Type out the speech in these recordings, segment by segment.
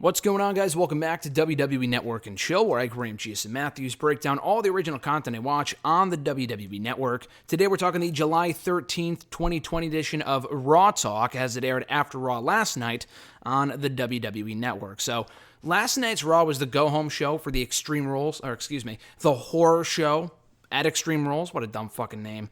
What's going on, guys? Welcome back to WWE Network and Chill, where I, Graham Jason Matthews, break down all the original content I watch on the WWE Network. Today we're talking the July 13th, 2020 edition of Raw Talk, as it aired after Raw last night on the WWE Network. So, last night's Raw was the go-home show for the the horror show at Extreme Rules, what a dumb fucking name,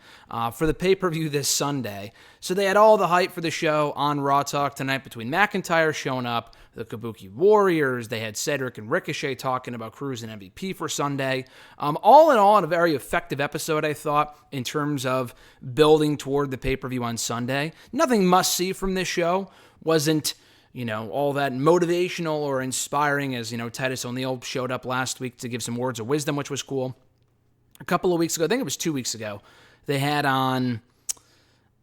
for the pay-per-view this Sunday. So they had all the hype for the show on Raw Talk tonight between McIntyre showing up, the Kabuki Warriors, they had Cedric and Ricochet talking about Cruz and MVP for Sunday. All in all, a very effective episode, I thought, in terms of building toward the pay-per-view on Sunday. Nothing must-see from this show. Wasn't, all that motivational or inspiring as, Titus O'Neil showed up last week to give some words of wisdom, which was cool. A couple of weeks ago, I think it was 2 weeks ago, they had on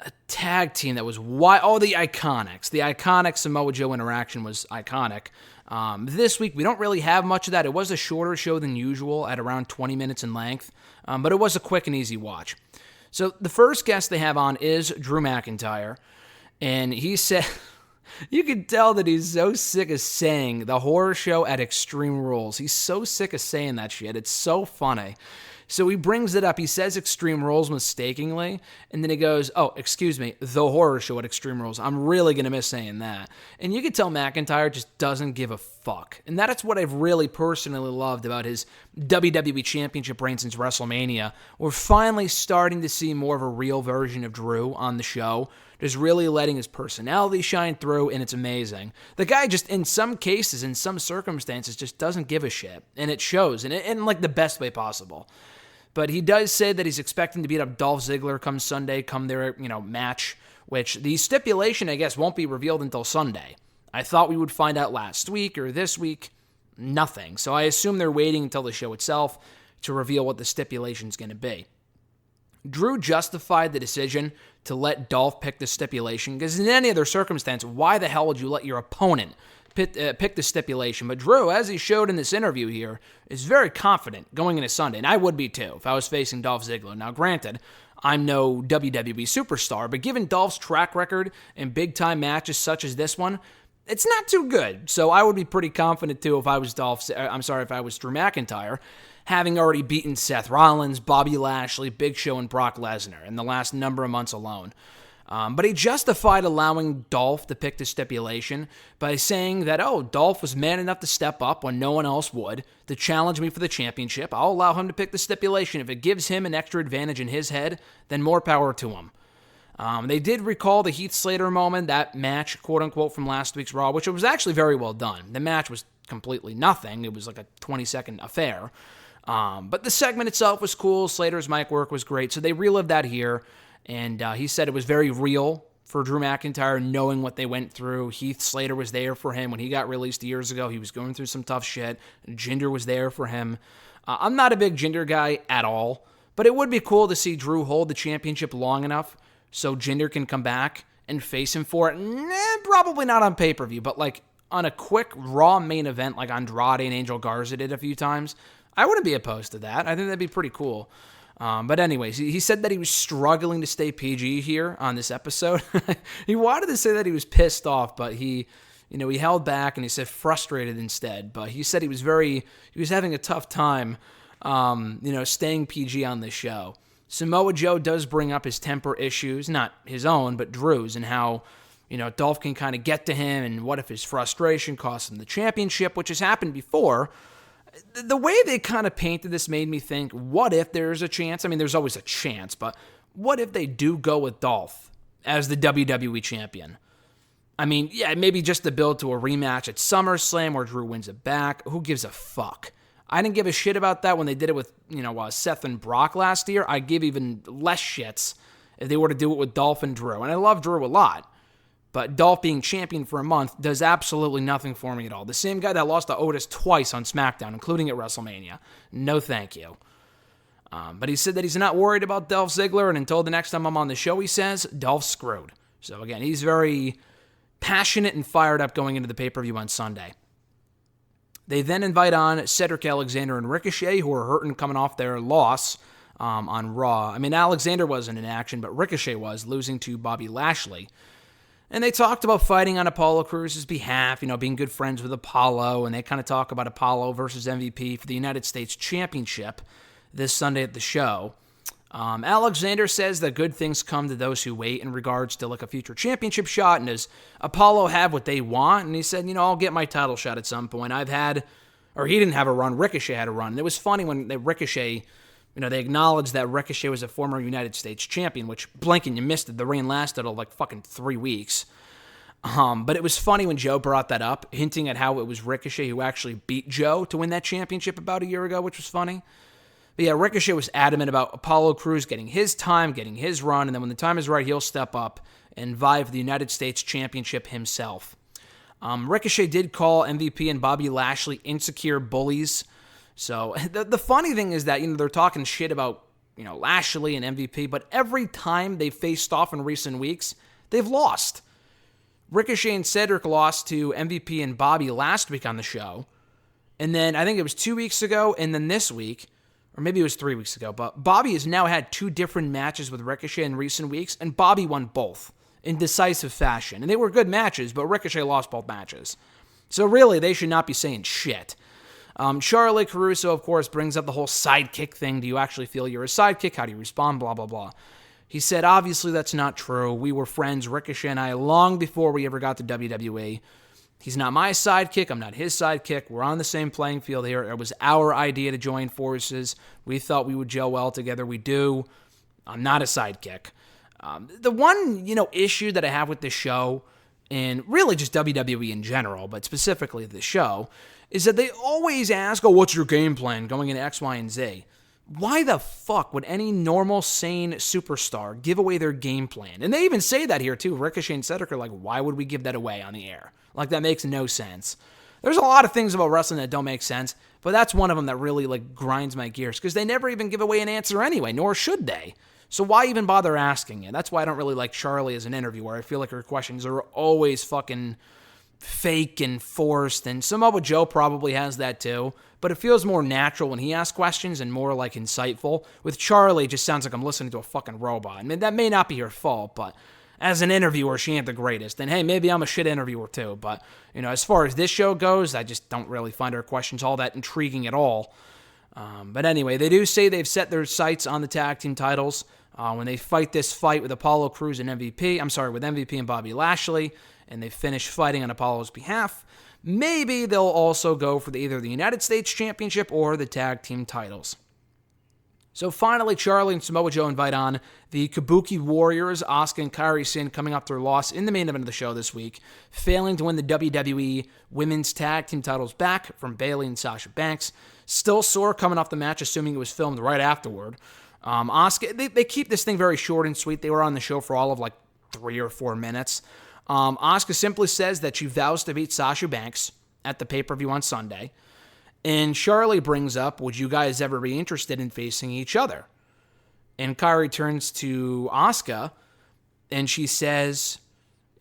a tag team that was the Iconics. The Iconic Samoa Joe interaction was iconic. This week, we don't really have much of that. It was a shorter show than usual at around 20 minutes in length, but it was a quick and easy watch. So the first guest they have on is Drew McIntyre, and he said, you can tell that he's so sick of saying the horror show at Extreme Rules. He's so sick of saying that shit. It's so funny. So he brings it up. He says Extreme Rules mistakenly, and then he goes, the horror show at Extreme Rules. I'm really going to miss saying that. And you can tell McIntyre just doesn't give a fuck. And that's what I've really personally loved about his WWE Championship reign since WrestleMania. We're finally starting to see more of a real version of Drew on the show, just really letting his personality shine through, and it's amazing. The guy just, in some cases, in some circumstances, just doesn't give a shit, and it shows, and in like the best way possible. But he does say that he's expecting to beat up Dolph Ziggler come Sunday, come their, match, which the stipulation, I guess, won't be revealed until Sunday. I thought we would find out last week or this week. Nothing. So I assume they're waiting until the show itself to reveal what the stipulation's going to be. Drew justified the decision to let Dolph pick the stipulation, because in any other circumstance, why the hell would you let your opponent pick the stipulation? But Drew, as he showed in this interview here, is very confident going into Sunday, and I would be too if I was facing Dolph Ziggler. Now, granted, I'm no WWE superstar, but given Dolph's track record in big-time matches such as this one, it's not too good. So I would be pretty confident too if I was Drew McIntyre, having already beaten Seth Rollins, Bobby Lashley, Big Show, and Brock Lesnar in the last number of months alone. But he justified allowing Dolph to pick the stipulation by saying that, Dolph was man enough to step up when no one else would, to challenge me for the championship. I'll allow him to pick the stipulation. If it gives him an extra advantage in his head, then more power to him. They did recall the Heath Slater moment, that match, quote-unquote, from last week's Raw, which was actually very well done. The match was completely nothing. It was like a 20-second affair. But the segment itself was cool. Slater's mic work was great. So they relived that here. And he said it was very real for Drew McIntyre, knowing what they went through. Heath Slater was there for him when he got released years ago. He was going through some tough shit. Jinder was there for him. I'm not a big Jinder guy at all, but it would be cool to see Drew hold the championship long enough so Jinder can come back and face him for it. Probably not on pay-per-view, but like on a quick Raw main event like Andrade and Angel Garza did a few times. I wouldn't be opposed to that. I think that'd be pretty cool. But anyways, he said that he was struggling to stay PG here on this episode. He wanted to say that he was pissed off, but he held back and he said frustrated instead. But he said he was having a tough time, staying PG on this show. Samoa Joe does bring up his temper issues, not his own, but Drew's, and how, Dolph can kind of get to him, and what if his frustration costs him the championship, which has happened before. The way they kind of painted this made me think, what if there's a chance? I mean, there's always a chance, but what if they do go with Dolph as the WWE champion? I mean, yeah, maybe just to build to a rematch at SummerSlam where Drew wins it back. Who gives a fuck? I didn't give a shit about that when they did it with, Seth and Brock last year. I give even less shits if they were to do it with Dolph and Drew. And I love Drew a lot. But Dolph being champion for a month does absolutely nothing for me at all. The same guy that lost to Otis twice on SmackDown, including at WrestleMania. No thank you. But he said that he's not worried about Dolph Ziggler, and until the next time I'm on the show, he says, Dolph's screwed. So again, he's very passionate and fired up going into the pay-per-view on Sunday. They then invite on Cedric Alexander and Ricochet, who are hurting coming off their loss on Raw. I mean, Alexander wasn't in action, but Ricochet was, losing to Bobby Lashley. And they talked about fighting on Apollo Crews' behalf, being good friends with Apollo, and they kind of talk about Apollo versus MVP for the United States Championship this Sunday at the show. Alexander says that good things come to those who wait in regards to like a future championship shot, and does Apollo have what they want? And he said, I'll get my title shot at some point. He didn't have a run, Ricochet had a run. And it was funny when Ricochet, they acknowledged that Ricochet was a former United States champion, which, blinking, you missed it. The reign lasted like fucking 3 weeks. But it was funny when Joe brought that up, hinting at how it was Ricochet who actually beat Joe to win that championship about a year ago, which was funny. But yeah, Ricochet was adamant about Apollo Crews getting his time, getting his run, and then when the time is right, he'll step up and vie for the United States Championship himself. Ricochet did call MVP and Bobby Lashley insecure bullies. So the funny thing is that, they're talking shit about, Lashley and MVP, but every time they faced off in recent weeks, they've lost. Ricochet and Cedric lost to MVP and Bobby last week on the show. And then I think it was 2 weeks ago, and then this week, or maybe it was 3 weeks ago, but Bobby has now had 2 different matches with Ricochet in recent weeks, and Bobby won both in decisive fashion. And they were good matches, but Ricochet lost both matches. So really, they should not be saying shit. Charlie Caruso, of course, brings up the whole sidekick thing. Do you actually feel you're a sidekick? How do you respond? Blah, blah, blah. He said, obviously, that's not true. We were friends, Ricochet and I, long before we ever got to WWE. He's not my sidekick. I'm not his sidekick. We're on the same playing field here. It was our idea to join forces. We thought we would gel well together. We do. I'm not a sidekick. The one, issue that I have with this show, and really just WWE in general, but specifically this show, is that they always ask, what's your game plan going into X, Y, and Z? Why the fuck would any normal, sane superstar give away their game plan? And they even say that here, too. Ricochet and Cedric are like, why would we give that away on the air? Like, that makes no sense. There's a lot of things about wrestling that don't make sense, but that's one of them that really, grinds my gears, because they never even give away an answer anyway, nor should they. So why even bother asking it? That's why I don't really like Charlie as an interviewer. I feel like her questions are always fucking fake and forced, and some of what Joe probably has that too, but it feels more natural when he asks questions and more insightful. With Charlie, it just sounds like I'm listening to a fucking robot. I mean, that may not be her fault, but as an interviewer, she ain't the greatest. And hey, maybe I'm a shit interviewer too, but as far as this show goes, I just don't really find her questions all that intriguing at all. But anyway, they do say they've set their sights on the tag team titles when they fight this fight with Apollo Crews and MVP. With MVP and Bobby Lashley, and they finish fighting on Apollo's behalf. Maybe they'll also go for either the United States Championship or the tag team titles. So finally, Charlie and Samoa Joe invite on the Kabuki Warriors, Asuka and Kairi Sane, coming off their loss in the main event of the show this week, failing to win the WWE Women's Tag Team titles back from Bayley and Sasha Banks. Still sore coming off the match, assuming it was filmed right afterward. Asuka, they keep this thing very short and sweet. They were on the show for all of 3 or 4 minutes. Asuka simply says that she vows to beat Sasha Banks at the pay-per-view on Sunday. And Charlie brings up, would you guys ever be interested in facing each other? And Kairi turns to Asuka, and she says,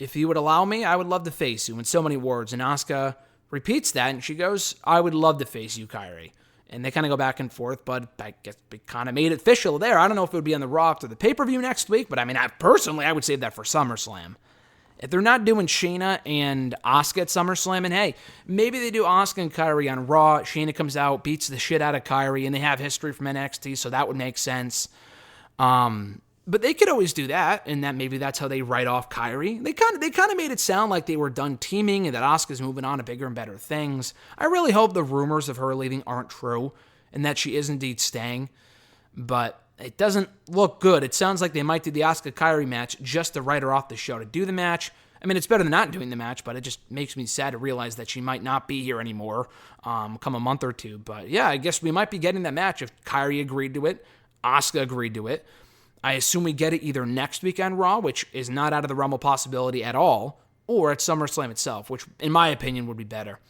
if you would allow me, I would love to face you, in so many words. And Asuka repeats that, and she goes, I would love to face you, Kairi. And they kind of go back and forth, but I guess we kind of made it official there. I don't know if it would be on the Raw or the pay-per-view next week, but I would save that for SummerSlam. If they're not doing Shayna and Asuka at SummerSlam, and hey, maybe they do Asuka and Kairi on Raw, Shayna comes out, beats the shit out of Kairi, and they have history from NXT, so that would make sense. But they could always do that, and that maybe that's how they write off Kairi. They kind of made it sound like they were done teaming and that Asuka's moving on to bigger and better things. I really hope the rumors of her leaving aren't true, and that she is indeed staying. But it doesn't look good. It sounds like they might do the Asuka-Kairi match just to write her off the show to do the match. I mean, it's better than not doing the match, but it just makes me sad to realize that she might not be here anymore come a month or two. But yeah, I guess we might be getting that match if Kairi agreed to it, Asuka agreed to it. I assume we get it either next week on Raw, which is not out of the realm of possibility at all, or at SummerSlam itself, which in my opinion would be better.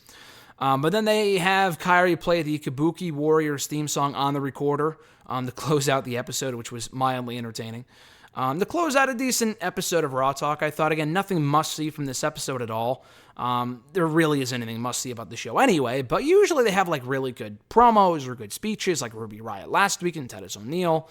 But then they have Kairi play the Kabuki Warriors theme song on the recorder to close out the episode, which was mildly entertaining. To close out a decent episode of Raw Talk, I thought, again, nothing must-see from this episode at all. There really isn't anything must-see about the show anyway, but usually they have really good promos or good speeches, like Ruby Riott last week and Titus O'Neil.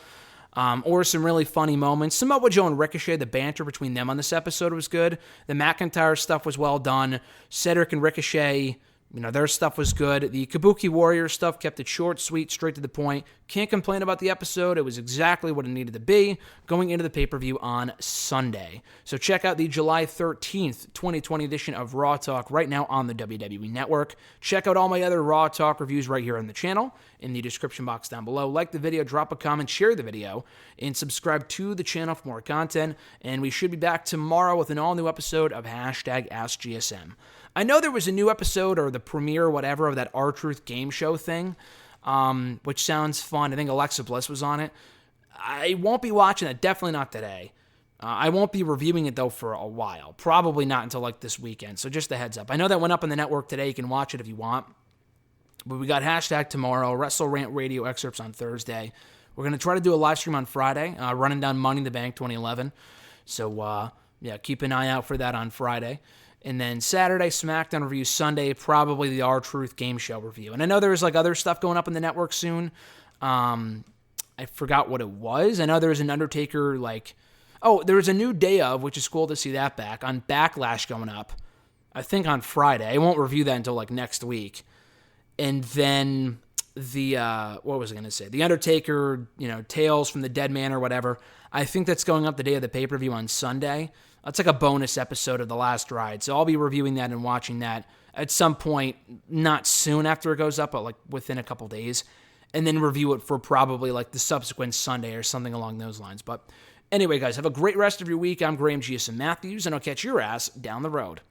or some really funny moments. Samoa Joe and Ricochet, the banter between them on this episode was good. The McIntyre stuff was well done. Cedric and Ricochet, their stuff was good. The Kabuki Warrior stuff kept it short, sweet, straight to the point. Can't complain about the episode. It was exactly what it needed to be going into the pay-per-view on Sunday. So check out the July 13th, 2020 edition of Raw Talk right now on the WWE Network. Check out all my other Raw Talk reviews right here on the channel in the description box down below. Like the video, drop a comment, share the video, and subscribe to the channel for more content. And we should be back tomorrow with an all-new episode of #AskGSM. I know there was a new episode or the premiere or whatever of that R-Truth game show thing, which sounds fun. I think Alexa Bliss was on it. I won't be watching it, definitely not today. I won't be reviewing it, though, for a while. Probably not until, this weekend, so just a heads up. I know that went up on the network today. You can watch it if you want. But we got #, tomorrow, Wrestle Rant Radio excerpts on Thursday. We're going to try to do a live stream on Friday, running down Money in the Bank 2011. So, keep an eye out for that on Friday. And then Saturday, SmackDown review. Sunday, probably the R-Truth game show review. And I know there's other stuff going up in the network soon. I forgot what it was. I know there's an Undertaker, there's a new Day Of, which is cool to see that back, on Backlash going up, I think on Friday. I won't review that until next week. And then what was I going to say? The Undertaker, Tales from the Dead Man or whatever. I think that's going up the day of the pay-per-view on Sunday. That's a bonus episode of The Last Ride. So I'll be reviewing that and watching that at some point, not soon after it goes up, but within a couple days. And then review it for probably the subsequent Sunday or something along those lines. But anyway, guys, have a great rest of your week. I'm Graham GSM Matthews, and I'll catch your ass down the road.